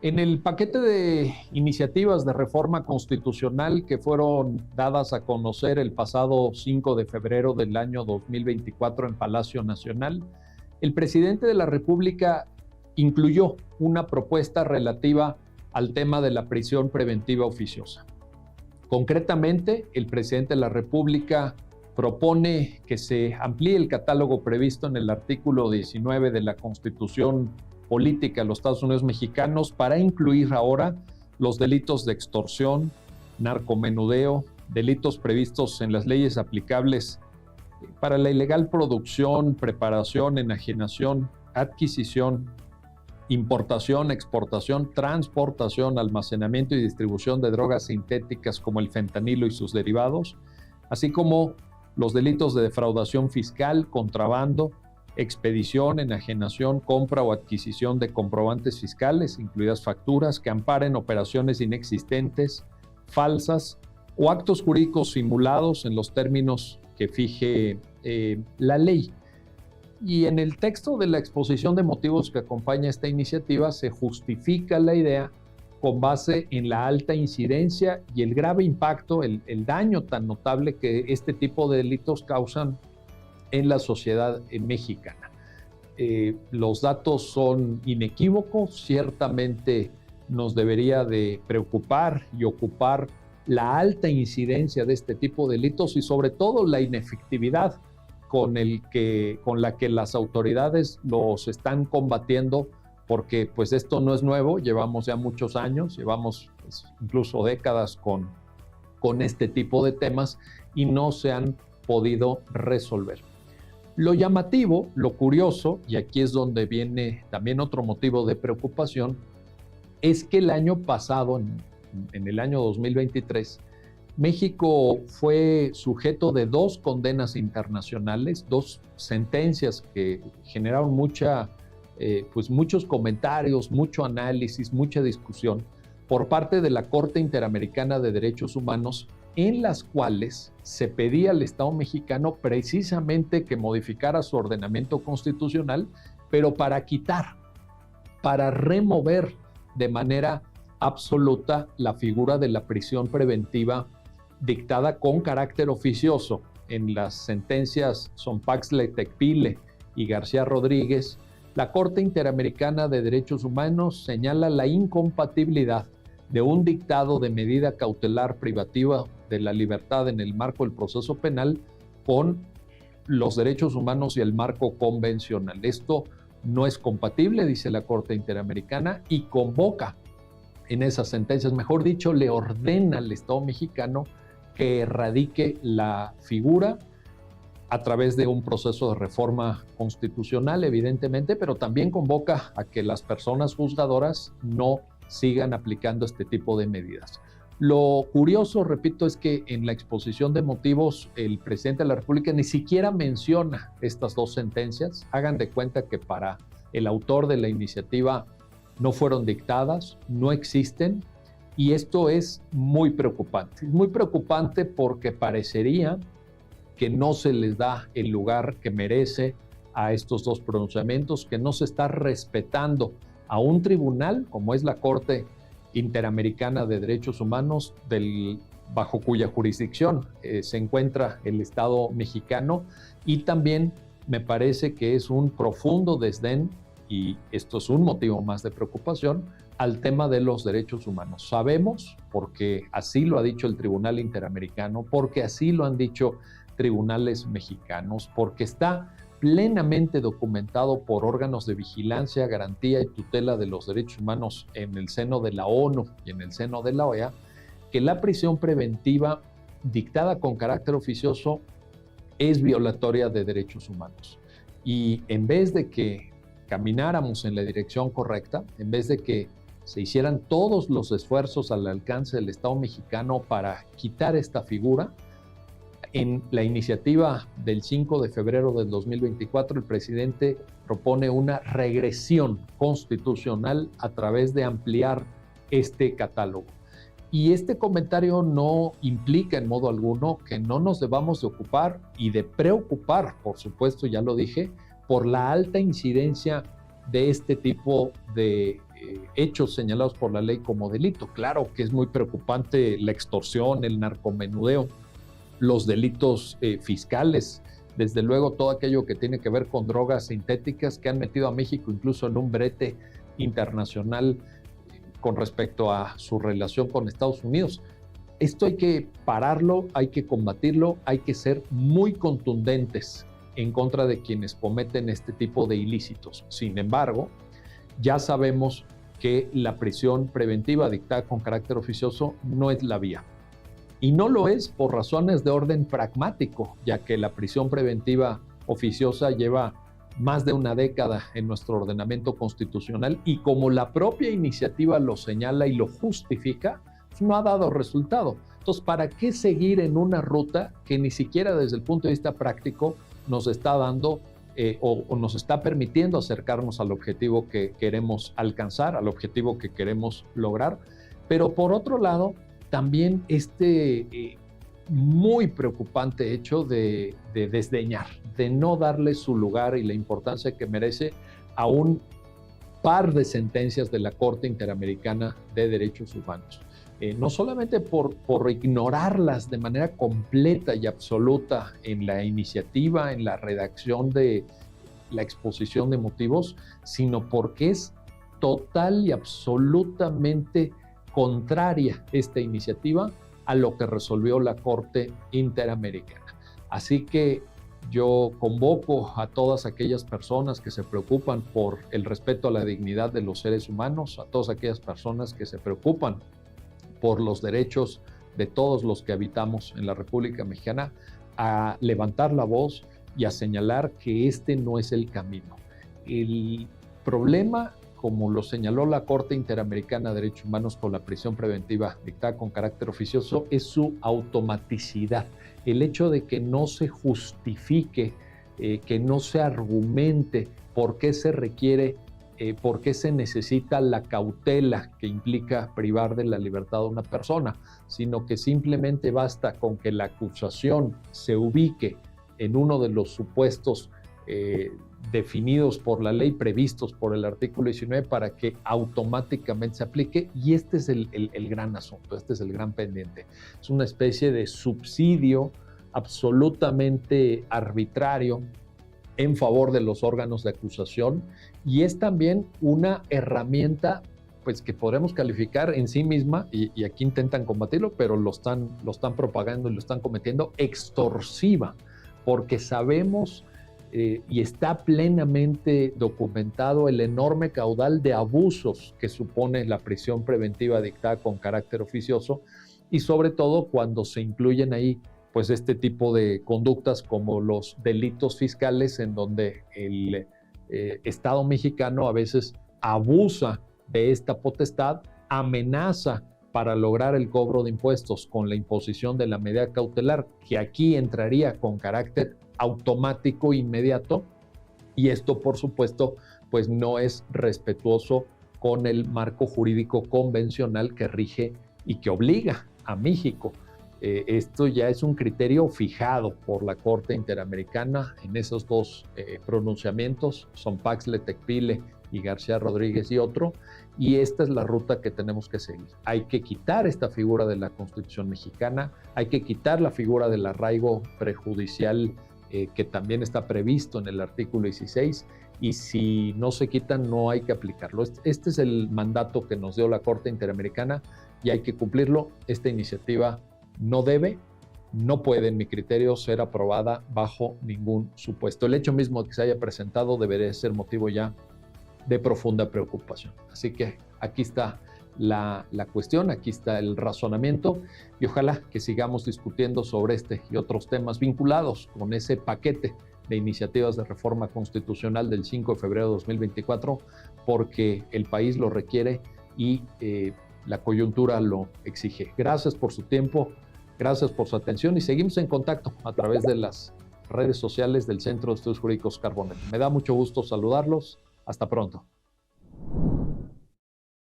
En el paquete de iniciativas de reforma constitucional que fueron dadas a conocer el pasado 5 de febrero del año 2024 en Palacio Nacional, el presidente de la República incluyó una propuesta relativa al tema de la prisión preventiva oficiosa. Concretamente, el presidente de la República propone que se amplíe el catálogo previsto en el artículo 19 de la Constitución Política de los Estados Unidos Mexicanos para incluir ahora los delitos de extorsión, narcomenudeo, delitos previstos en las leyes aplicables para la ilegal producción, preparación, enajenación, adquisición, importación, exportación, transportación, almacenamiento y distribución de drogas sintéticas como el fentanilo y sus derivados, así como los delitos de defraudación fiscal, contrabando, expedición, enajenación, compra o adquisición de comprobantes fiscales, incluidas facturas que amparen operaciones inexistentes, falsas o actos jurídicos simulados en los términos que fije la ley. Y en el texto de la exposición de motivos que acompaña esta iniciativa se justifica la idea con base en la alta incidencia y el grave impacto, el daño tan notable que este tipo de delitos causan en la sociedad mexicana. Los datos son inequívocos, ciertamente nos debería de preocupar y ocupar la alta incidencia de este tipo de delitos y sobre todo la inefectividad con la que las autoridades los están combatiendo, porque pues esto no es nuevo, llevamos ya muchos años, llevamos pues, incluso décadas con este tipo de temas y no se han podido resolver. Lo llamativo, lo curioso, y aquí es donde viene también otro motivo de preocupación, es que el año pasado, en el año 2023, México fue sujeto de 2 condenas internacionales, 2 sentencias que generaron muchos comentarios, mucho análisis, mucha discusión por parte de la Corte Interamericana de Derechos Humanos, en las cuales se pedía al Estado mexicano precisamente que modificara su ordenamiento constitucional, pero para remover de manera absoluta la figura de la prisión preventiva dictada con carácter oficioso. En las sentencias Sonpaxle-Tecpile y García Rodríguez, la Corte Interamericana de Derechos Humanos señala la incompatibilidad de un dictado de medida cautelar privativa de la libertad en el marco del proceso penal con los derechos humanos y el marco convencional. Esto no es compatible, dice la Corte Interamericana, y convoca en esas sentencias, mejor dicho, le ordena al Estado mexicano que erradique la figura a través de un proceso de reforma constitucional, evidentemente, pero también convoca a que las personas juzgadoras no sigan aplicando este tipo de medidas. Lo curioso, repito, es que en la exposición de motivos el presidente de la República ni siquiera menciona estas 2 sentencias. Hagan de cuenta que para el autor de la iniciativa no fueron dictadas, no existen, y esto es muy preocupante. Es muy preocupante porque parecería que no se les da el lugar que merece a estos 2 pronunciamientos, que no se está respetando a un tribunal como es la Corte Interamericana de Derechos Humanos, bajo cuya jurisdicción se encuentra el Estado mexicano, y también me parece que es un profundo desdén, y esto es un motivo más de preocupación, al tema de los derechos humanos. Sabemos, porque así lo ha dicho el Tribunal Interamericano, porque así lo han dicho tribunales mexicanos, porque está plenamente documentado por órganos de vigilancia, garantía y tutela de los derechos humanos en el seno de la ONU y en el seno de la OEA, que la prisión preventiva dictada con carácter oficioso es violatoria de derechos humanos. Y en vez de que camináramos en la dirección correcta, en vez de que se hicieran todos los esfuerzos al alcance del Estado mexicano para quitar esta figura, en la iniciativa del 5 de febrero del 2024, el presidente propone una regresión constitucional a través de ampliar este catálogo. Y este comentario no implica en modo alguno que no nos debamos de ocupar y de preocupar, por supuesto, ya lo dije, por la alta incidencia de este tipo de hechos señalados por la ley como delito. Claro que es muy preocupante la extorsión, el narcomenudeo, los delitos fiscales, desde luego todo aquello que tiene que ver con drogas sintéticas que han metido a México incluso en un brete internacional con respecto a su relación con Estados Unidos. Esto hay que pararlo, hay que combatirlo, hay que ser muy contundentes en contra de quienes cometen este tipo de ilícitos. Sin embargo, ya sabemos que la prisión preventiva dictada con carácter oficioso no es la vía. Y no lo es por razones de orden pragmático, ya que la prisión preventiva oficiosa lleva más de una década en nuestro ordenamiento constitucional y como la propia iniciativa lo señala y lo justifica, no ha dado resultado. Entonces, ¿para qué seguir en una ruta que ni siquiera desde el punto de vista práctico nos está dando o nos está permitiendo acercarnos al objetivo que queremos alcanzar, al objetivo que queremos lograr? Pero por otro lado, también muy preocupante hecho de desdeñar, de no darle su lugar y la importancia que merece a un par de sentencias de la Corte Interamericana de Derechos Humanos. No solamente por ignorarlas de manera completa y absoluta en la iniciativa, en la redacción de la exposición de motivos, sino porque es total y absolutamente contraria esta iniciativa a lo que resolvió la Corte Interamericana. Así que yo convoco a todas aquellas personas que se preocupan por el respeto a la dignidad de los seres humanos, a todas aquellas personas que se preocupan por los derechos de todos los que habitamos en la República Mexicana, a levantar la voz y a señalar que este no es el camino. El problema, como lo señaló la Corte Interamericana de Derechos Humanos con la prisión preventiva dictada con carácter oficioso, es su automaticidad. El hecho de que no se justifique, que no se argumente por qué se requiere, por qué se necesita la cautela que implica privar de la libertad a una persona, sino que simplemente basta con que la acusación se ubique en uno de los supuestos definidos por la ley, previstos por el artículo 19, para que automáticamente se aplique. Y este es el gran asunto, este es el gran pendiente. Es una especie de subsidio absolutamente arbitrario en favor de los órganos de acusación, y es también una herramienta pues que podremos calificar en sí misma, y aquí intentan combatirlo, pero lo están propagando y lo están cometiendo, extorsiva, porque sabemos y está plenamente documentado el enorme caudal de abusos que supone la prisión preventiva dictada con carácter oficioso, y sobre todo cuando se incluyen ahí pues este tipo de conductas como los delitos fiscales, en donde el Estado mexicano a veces abusa de esta potestad, amenaza para lograr el cobro de impuestos con la imposición de la medida cautelar, que aquí entraría con carácter automático e inmediato, y esto por supuesto pues no es respetuoso con el marco jurídico convencional que rige y que obliga a México. Esto ya es un criterio fijado por la Corte Interamericana en esos dos pronunciamientos, Sonpaxle, Tecpile y García Rodríguez y otro, y esta es la ruta que tenemos que seguir. Hay que quitar esta figura de la Constitución mexicana, hay que quitar la figura del arraigo prejudicial que también está previsto en el artículo 16, y si no se quitan no hay que aplicarlo. Este es el mandato que nos dio la Corte Interamericana y hay que cumplirlo. Esta iniciativa no puede, en mi criterio, ser aprobada bajo ningún supuesto. El hecho mismo de que se haya presentado debería ser motivo ya de profunda preocupación. Así que aquí está la cuestión, aquí está el razonamiento, y ojalá que sigamos discutiendo sobre este y otros temas vinculados con ese paquete de iniciativas de reforma constitucional del 5 de febrero de 2024, porque el país lo requiere y la coyuntura lo exige. Gracias por su tiempo, gracias por su atención, y seguimos en contacto a través de las redes sociales del Centro de Estudios Jurídicos Carbonell. Me da mucho gusto saludarlos. Hasta pronto.